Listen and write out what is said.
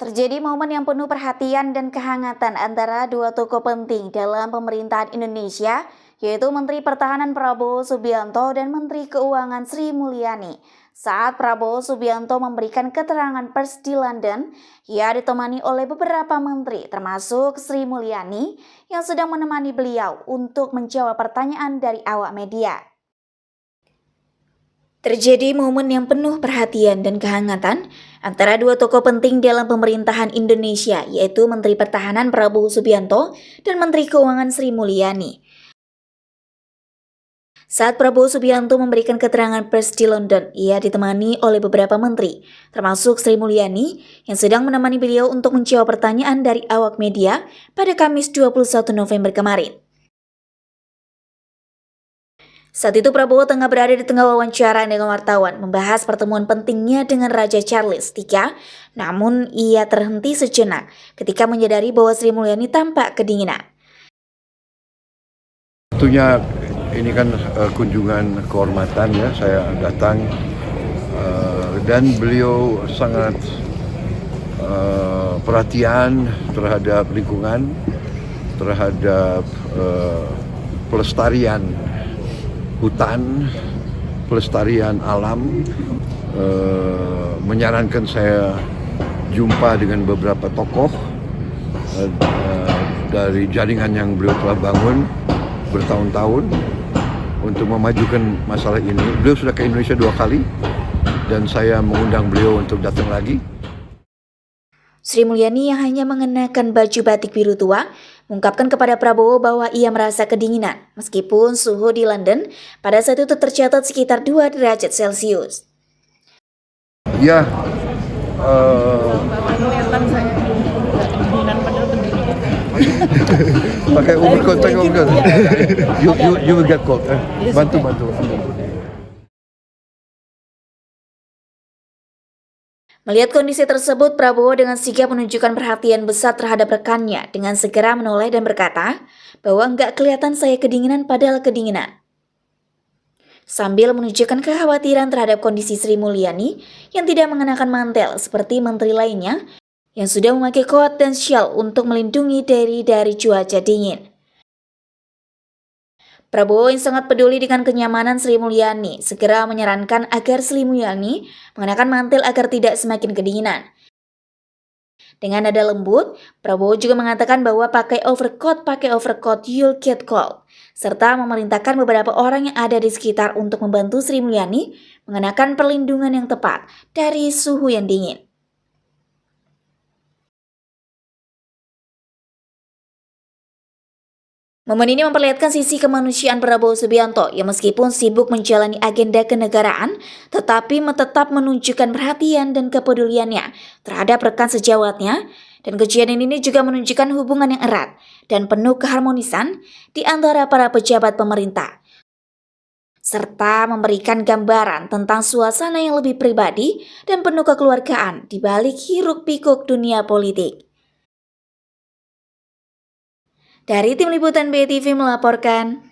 Terjadi momen yang penuh perhatian dan kehangatan antara dua tokoh penting dalam pemerintahan Indonesia, yaitu Menteri Pertahanan Prabowo Subianto dan Menteri Keuangan Sri Mulyani. Saat Prabowo Subianto memberikan keterangan pers di London, ia ditemani oleh beberapa menteri, termasuk Sri Mulyani, yang sedang menemani beliau untuk menjawab pertanyaan dari awak media. Terjadi momen yang penuh perhatian dan kehangatan antara dua tokoh penting dalam pemerintahan Indonesia, yaitu Menteri Pertahanan Prabowo Subianto dan Menteri Keuangan Sri Mulyani. Saat Prabowo Subianto memberikan keterangan pers di London, ia ditemani oleh beberapa menteri, termasuk Sri Mulyani, yang sedang menemani beliau untuk menjawab pertanyaan dari awak media pada Kamis 21 November kemarin. Saat itu Prabowo tengah berada di tengah wawancara dengan wartawan membahas pertemuan pentingnya dengan Raja Charles III, namun ia terhenti sejenak ketika menyadari bahwa Sri Mulyani tampak kedinginan. Tentunya ini kan kunjungan kehormatan ya, saya datang dan beliau sangat perhatian terhadap lingkungan, terhadap pelestarian hutan, pelestarian alam, menyarankan saya jumpa dengan beberapa tokoh dari jaringan yang beliau telah bangun bertahun-tahun untuk memajukan masalah ini. Beliau sudah ke Indonesia 2 kali dan saya mengundang beliau untuk datang lagi. Sri Mulyani yang hanya mengenakan baju batik biru tua mengungkapkan kepada Prabowo bahwa ia merasa kedinginan meskipun suhu di London pada saat itu tercatat sekitar 2 derajat Celcius. Ya, pakai overcoat, you will get cold. Bantu. Melihat kondisi tersebut, Prabowo dengan sigap menunjukkan perhatian besar terhadap rekannya dengan segera menoleh dan berkata bahwa nggak kelihatan saya kedinginan padahal kedinginan. Sambil menunjukkan kekhawatiran terhadap kondisi Sri Mulyani yang tidak mengenakan mantel seperti menteri lainnya yang sudah memakai coat dan shawl untuk melindungi diri dari cuaca dingin. Prabowo yang sangat peduli dengan kenyamanan Sri Mulyani segera menyarankan agar Sri Mulyani mengenakan mantel agar tidak semakin kedinginan. Dengan nada lembut, Prabowo juga mengatakan bahwa pakai overcoat, you'll get cold, serta memerintahkan beberapa orang yang ada di sekitar untuk membantu Sri Mulyani mengenakan perlindungan yang tepat dari suhu yang dingin. Momen ini memperlihatkan sisi kemanusiaan Prabowo Subianto yang meskipun sibuk menjalani agenda kenegaraan, tetapi tetap menunjukkan perhatian dan kepeduliannya terhadap rekan sejawatnya, dan kejadian ini juga menunjukkan hubungan yang erat dan penuh keharmonisan di antara para pejabat pemerintah, serta memberikan gambaran tentang suasana yang lebih pribadi dan penuh kekeluargaan di balik hiruk-pikuk dunia politik. Dari Tim Liputan BTV melaporkan.